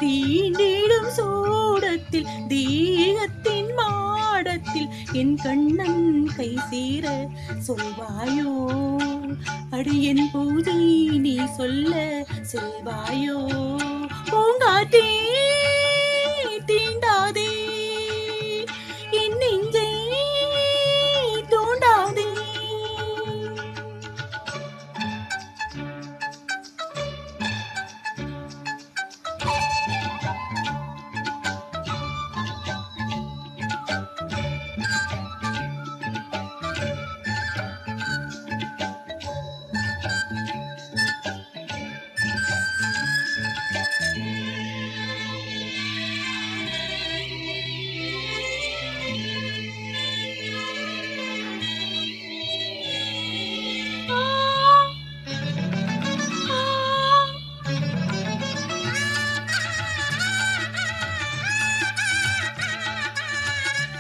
தீண்டிடும் சூடத்தில் தீகத்தின் மாடத்தில் என் கண்ணன் கை சேர சொல்வாயோ? அடி என் பூஜை நீ சொல்ல செல்வாயோ? பூங்காற்றே தீண்டாதே என் நெஞ்சை தூண்டாதே.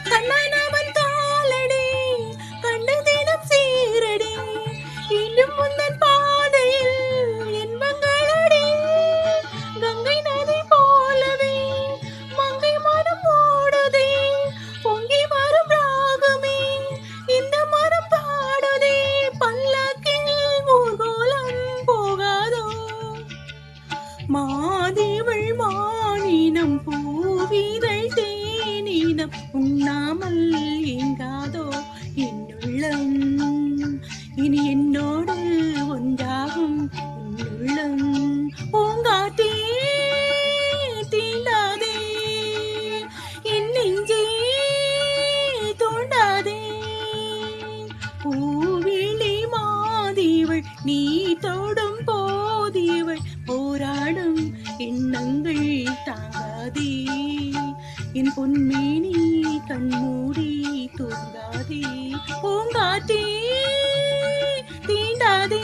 கண்ணனவன் காலடி கண்டு தினம் சீரடி இன்னும் முந்தன் பாதையில் இன்பங்களடி. கங்கை நதி போலவே மங்கை மனம் ஓடுதே பொங்கி வரும் ராகமே இந்த மனம் பாடுதே. பல்லக்கில் ஊர்கோலம் போகாதோ? மாதிவள் மானினம் பூவிதழ் தேனினம் உண்ணாமல் ஏங்காதோ என்னுள்ளம்? இனி என்னோடு ஒன்றாகும் என்னுள்ளம். பூங்காற்றே தீண்டாதே என் நெஞ்சே தூண்டாதே. பூவிழி மாதிவள் நீ தொடும் போதிவள் போராடும் எண்ணங்கள் தாங்காதே. என் பொன்மேனி கண்மூடி தூங்காதே. பூங்காற்றே தீண்டாதே.